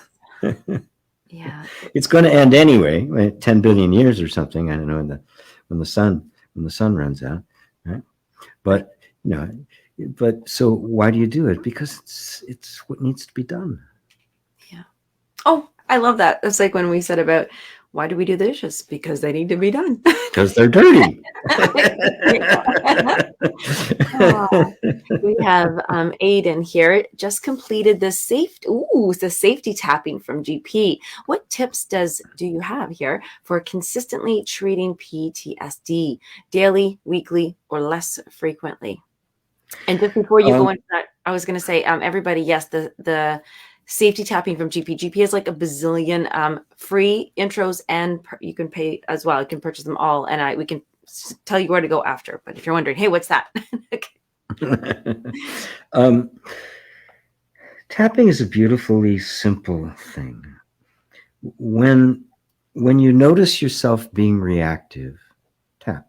Yeah. It's going to end anyway, 10 billion years or something. I don't know when the sun runs out, right? But but so why do you do it? Because it's what needs to be done. Yeah. Oh, I love that. It's like when we said about why do we do the dishes? Because they need to be done. Because they're dirty. We have Aiden here, just completed the safety tapping from GP. What tips do you have here for consistently treating PTSD, daily, weekly, or less frequently? And just before you go into that, I was going to say, everybody, yes, the safety tapping from GP. GP is like a bazillion free intros, and you can pay as well. You can purchase them all, and we can tell you where to go after. But if you're wondering, hey, what's that? Tapping is a beautifully simple thing. When you notice yourself being reactive, tap.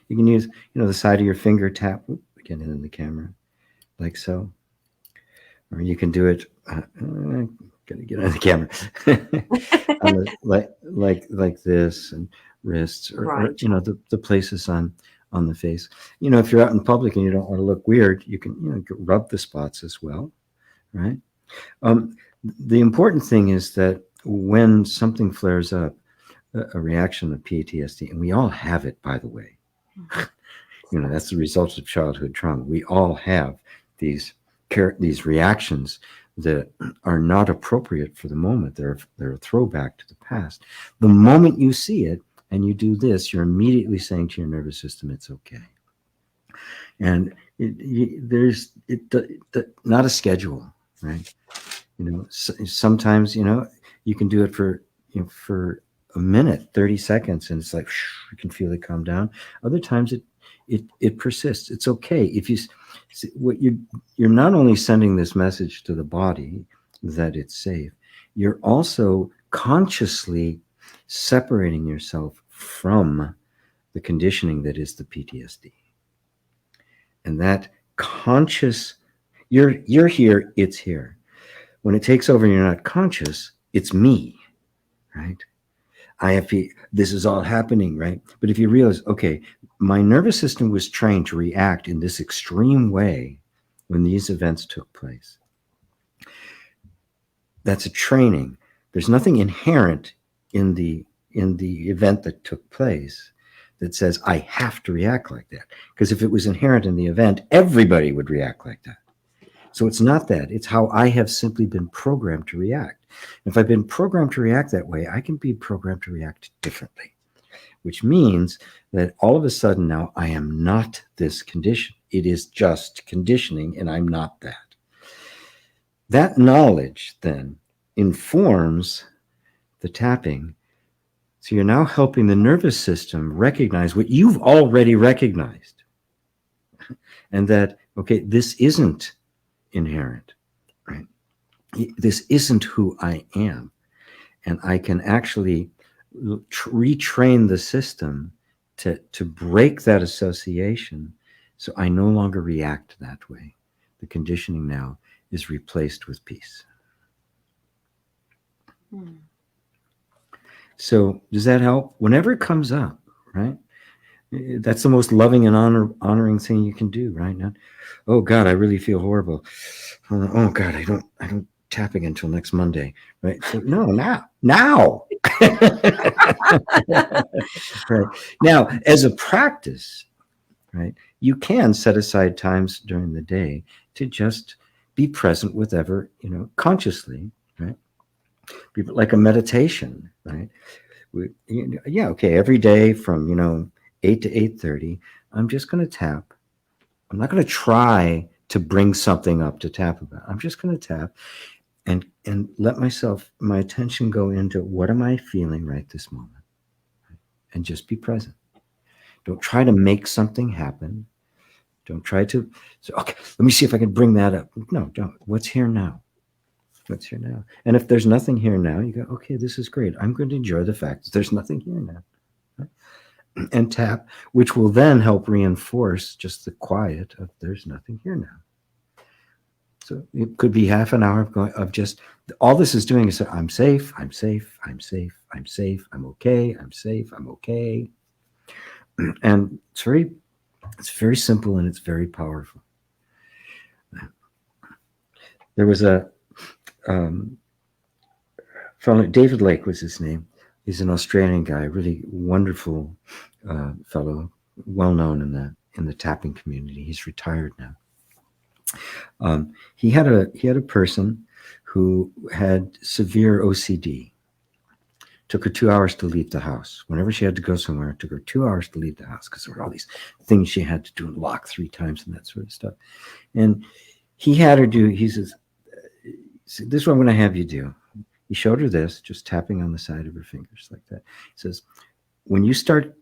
You can use, the side of your finger, tap. Get it in the camera, like so. Or you can do it. Gotta get on the camera, like this, and wrists, or, right. or the places on the face. If you're out in public and you don't want to look weird, you can rub the spots as well, right? The important thing is that when something flares up, a reaction of PTSD, and we all have it, by the way. That's the result of childhood trauma. We all have these reactions that are not appropriate for the moment. They're a throwback to the past. The moment you see it and you do this, you're immediately saying to your nervous system, it's okay. And there's not a schedule, right? Sometimes you can do it for a minute, 30 seconds, and it's like you can feel it calm down. Other times it persists. It's okay. If you're not only sending this message to the body that it's safe, you're also consciously separating yourself from the conditioning that is the PTSD. And that conscious, you're here, it's here. When it takes over and you're not conscious, it's me, right? This is all happening, right? But if you realize, okay, my nervous system was trained to react in this extreme way when these events took place. That's a training. There's nothing inherent in the event that took place that says I have to react like that. Because if it was inherent in the event, everybody would react like that. So it's not that. It's how I have simply been programmed to react. If I've been programmed to react that way, I can be programmed to react differently, which means that all of a sudden now I am not this condition. It is just conditioning, and I'm not that. That knowledge then informs the tapping. So you're now helping the nervous system recognize what you've already recognized. And that, okay, this isn't inherent, right? This isn't who I am. And I can actually retrain the system to break that association, so I no longer react that way. The conditioning now is replaced with peace. So does that help? Whenever it comes up, right? That's the most loving and honoring thing you can do, right? Not, oh God, I really feel horrible. Oh God, I don't tapping until next Monday, right? So no, now. Right. Now, as a practice, right, you can set aside times during the day to just be present with ever, consciously, right? Be like a meditation, right? Yeah, okay. Every day from 8 to 8:30, I'm just going to tap. I'm not going to try to bring something up to tap about. I'm just going to tap and let my attention go into what am I feeling right this moment, and just be present. Don't try to make something happen. Don't try to say, okay, let me see if I can bring that up. No, don't. What's here now? What's here now? And if there's nothing here now, you go, okay, this is great. I'm going to enjoy the fact that there's nothing here now. And tap, which will then help reinforce just the quiet of there's nothing here now. So it could be half an hour of just all this is doing is I'm safe, I'm safe, I'm safe, I'm safe, I'm okay, I'm safe, I'm okay. And it's very simple and it's very powerful. There was a fellow, David Lake was his name. He's an Australian guy, really wonderful fellow, well known in the tapping community. He's retired now. He had a person who had severe OCD. Took her 2 hours to leave the house. Whenever she had to go somewhere, it took her 2 hours to leave the house because there were all these things she had to do and lock 3 times and that sort of stuff. And he had her do. He says, "This is what I'm going to have you do." He showed her this, just tapping on the side of her fingers like that. He says, when you start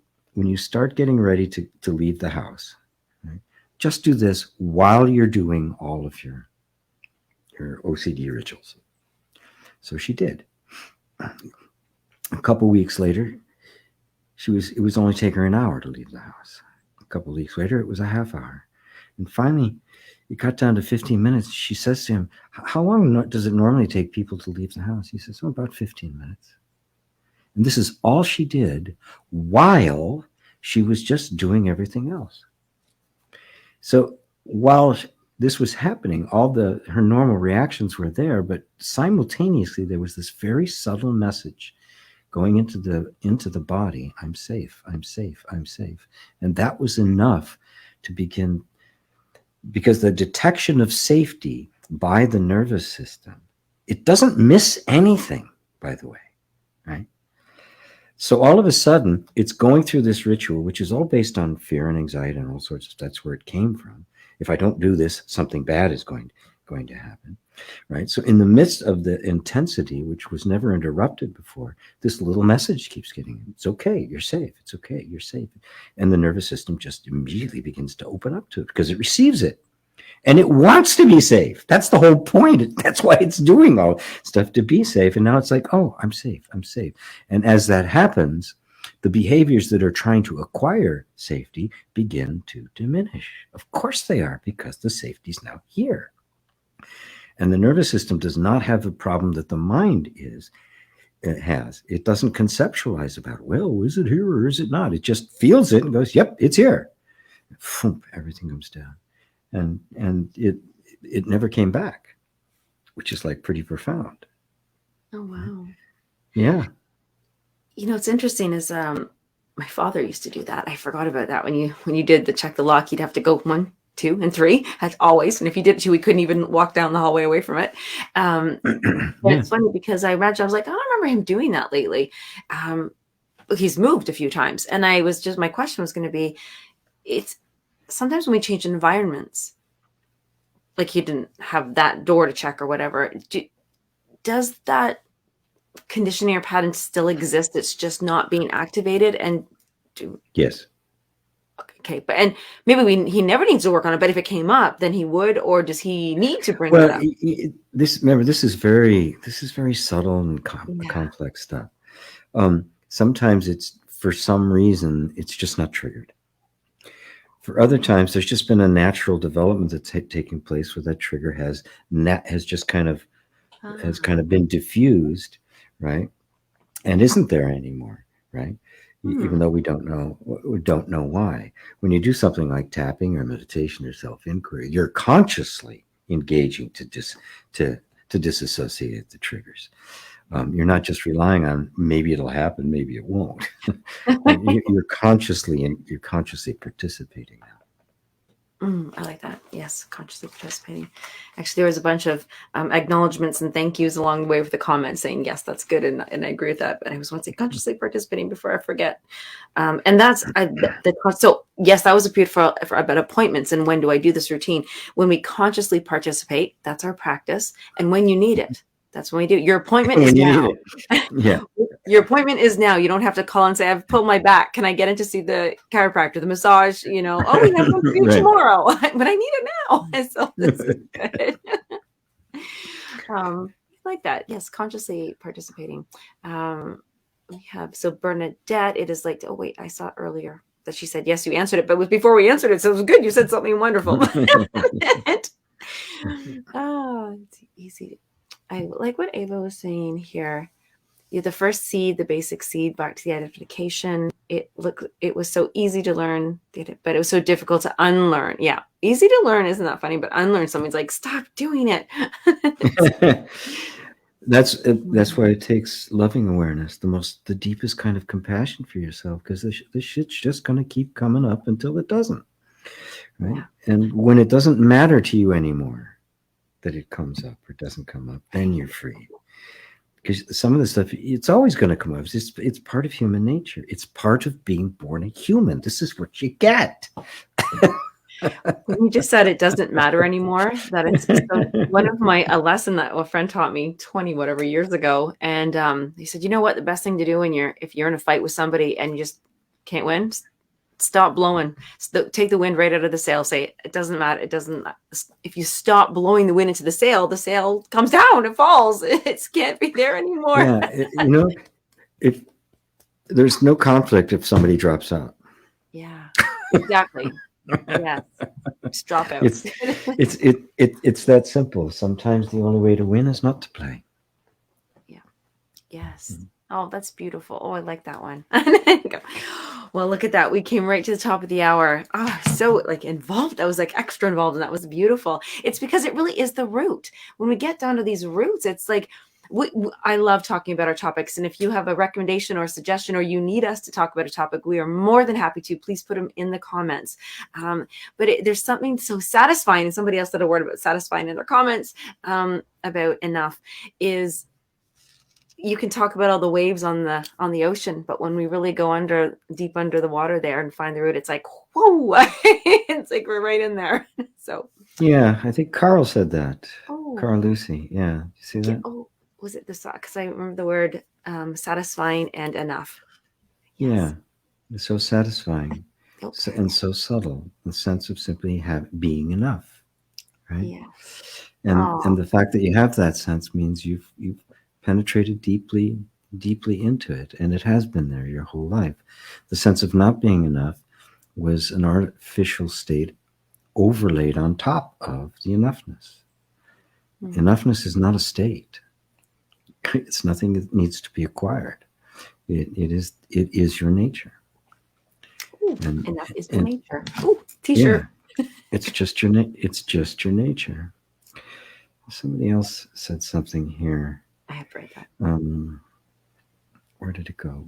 getting ready to leave the house, right, just do this while you're doing all of your OCD rituals. So she did. A couple weeks later, it was only taking her an hour to leave the house. A couple of weeks later, it was a half hour. And finally, it got down to 15 minutes. She says to him, "How long does it normally take people to leave the house?" He says, "Oh, about 15 minutes. And this is all she did while she was just doing everything else. So while this was happening, her normal reactions were there, but simultaneously there was this very subtle message going into the body. I'm safe, I'm safe, I'm safe. And that was enough to begin, because the detection of safety by the nervous system, it doesn't miss anything, by the way, right? So all of a sudden, it's going through this ritual, which is all based on fear and anxiety and all sorts of stuff. That's where it came from. If I don't do this, something bad is going to happen, right? So in the midst of the intensity, which was never interrupted before, this little message keeps getting, it's okay, you're safe, it's okay, you're safe. And the nervous system just immediately begins to open up to it because it receives it. And it wants to be safe. That's the whole point. That's why it's doing all stuff to be safe. And now it's like, oh, I'm safe, I'm safe. And as that happens, the behaviors that are trying to acquire safety begin to diminish. Of course they are, because the safety is now here. And the nervous system does not have the problem that the mind has. It doesn't conceptualize about, well, is it here or is it not? It just feels it and goes, yep, it's here. Boom, everything comes down. And it never came back, which is like pretty profound. Oh, wow. Yeah. You know, it's interesting is my father used to do that. I forgot about that. When you did the check the lock, you'd have to go 1, 2, and 3. That's always. And if you did 2, we couldn't even walk down the hallway away from it. But Yeah. it's funny because I was like, I don't remember him doing that lately. He's moved a few times. And my question was going to be, it's sometimes when we change environments, like he didn't have that door to check or whatever, does that conditioning or pattern still exist? It's just not being activated. And Yes. Okay, but maybe he never needs to work on it. But if it came up, then he would, or does he need to bring it up? This is very subtle and complex stuff. Sometimes it's, for some reason, it's just not triggered. For other times, there's just been a natural development that's taking place where that trigger has just kind of been diffused, right, and isn't there anymore, right? Even though we don't know why. When you do something like tapping or meditation or self-inquiry, you're consciously engaging to disassociate the triggers. You're not just relying on maybe it'll happen, maybe it won't. You're consciously participating now. I like that. Yes, consciously participating. Actually, there was a bunch of acknowledgments and thank yous along the way with the comments saying, yes, that's good. And I agree with that. But I was once saying consciously participating before I forget. And that's so yes, that was a beautiful about appointments. And when do I do this routine? When we consciously participate, that's our practice. And when you need it, that's when we do. Your appointment is When you now. need it. Yeah. Your appointment is now. You don't have to call and say, I've pulled my back. Can I get in to see the chiropractor, the massage? You know, oh, we have one for you Right. tomorrow, but I need it now. And so this is good. Like that. Yes, consciously participating. We have, so Bernadette, it is like, oh, wait, I saw earlier that she said, yes, you answered it. But it was before we answered it. So it was good. You said something wonderful. It's easy. I like what Ava was saying here. The first seed, the basic seed, back to the identification. It was so easy to learn, but it was so difficult to unlearn. Yeah, easy to learn, isn't that funny? But unlearn, something's like, stop doing it. That's why it takes loving awareness, the deepest kind of compassion for yourself, because this shit's just going to keep coming up until it doesn't, right? Yeah. And when it doesn't matter to you anymore that it comes up or doesn't come up, then you're free. Because some of the stuff, it's always going to come up. It's part of human nature. It's part of being born a human. This is what you get. When you just said it doesn't matter anymore, that is so, one of a lesson that a friend taught me 20 whatever years ago. And he said, you know what, the best thing to do if you're in a fight with somebody and you just can't win, stop blowing. Take the wind right out of the sail. Say, it doesn't matter. It doesn't. If you stop blowing the wind into the sail comes down. It falls. It can't be there anymore. Yeah, if there's no conflict if somebody drops out. Yeah, exactly. Yes, just drop out. It's that simple. Sometimes the only way to win is not to play. Yeah. Yes. Oh, that's beautiful. Oh, I like that one. Well, look at that. We came right to the top of the hour. Oh, so involved. I was extra involved, and that was beautiful. It's because it really is the root. When we get down to these roots, it's like, I love talking about our topics. And if you have a recommendation or a suggestion, or you need us to talk about a topic, we are more than happy to. Please put them in the comments. But there's something so satisfying, and somebody else said a word about satisfying in their comments about enough, is you can talk about all the waves on the ocean, but when we really go deep under the water there and find the root, it's like, whoa, it's like we're right in there. So yeah, I think Carl said that. Carl Lucy. Yeah. You see that? Oh, was it this? Because I remember the word satisfying and enough. Yes. Yeah. It's so satisfying. And so subtle. The sense of simply being enough. Right? Yeah. And the fact that you have that sense means you've penetrated deeply into it, and it has been there your whole life. The sense of not being enough was an artificial state overlaid on top of the enoughness. Enoughness is not a state. It's nothing that needs to be acquired. It is your nature. And enough is the nature. Ooh, t-shirt. Yeah, it's just your nature. Somebody else said something here. I have to write that. Where did it go?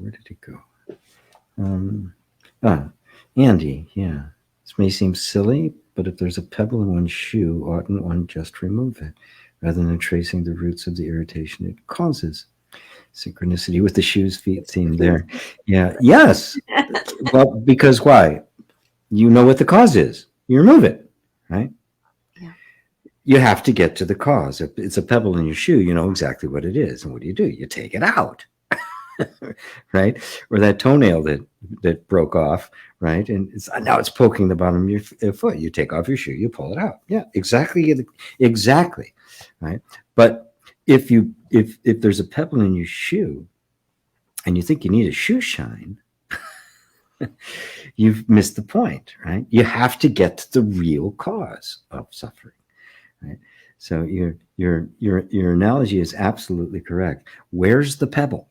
Andy, yeah. This may seem silly, but if there's a pebble in one's shoe, oughtn't one just remove it, rather than tracing the roots of the irritation it causes? Synchronicity with the shoes feet theme there. Yeah. Yes. Well, because why? You know what the cause is. You remove it, right? You have to get to the cause. If it's a pebble in your shoe, you know exactly what it is. And what do? You take it out, right? Or that toenail that broke off, right? And now it's poking the bottom of your foot. You take off your shoe, you pull it out. Yeah, exactly, right? But if there's a pebble in your shoe and you think you need a shoe shine, you've missed the point, right? You have to get to the real cause of suffering. Right. So your analogy is absolutely correct. Where's the pebble?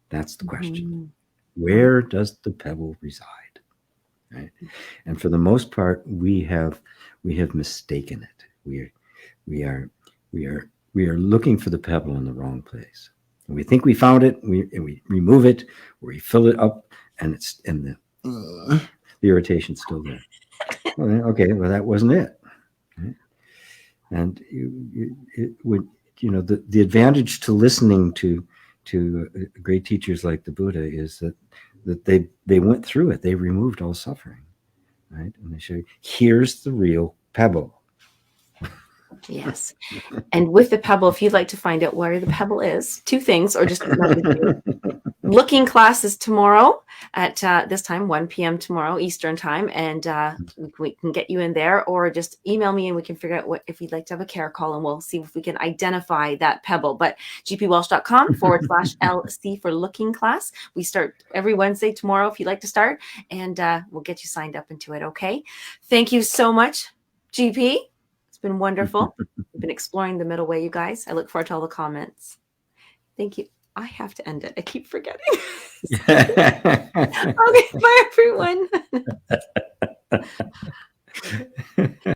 That's the question. Where does the pebble reside? Right. And for the most part, we have mistaken it. We are looking for the pebble in the wrong place. And we think we found it. We remove it, or we fill it up, and the irritation's still there. Well, okay, well, that wasn't it. Right? And it would, the advantage to listening to great teachers like the Buddha is that they went through it. They removed all suffering, right? And they show you, here's the real pebble. Yes. And with the pebble, if you'd like to find out where the pebble is, two things, or just looking classes tomorrow at this time, 1 p.m. tomorrow, Eastern time. And we can get you in there, or just email me and we can figure out if you'd like to have a care call, and we'll see if we can identify that pebble. But gpwalsh.com/LC for looking class. We start every Wednesday tomorrow if you'd like to start, and we'll get you signed up into it. Okay. Thank you so much, GP. It's been wonderful. We've been exploring the middle way, you guys. I look forward to all the comments. Thank you. I have to end it. I keep forgetting. Okay, bye everyone.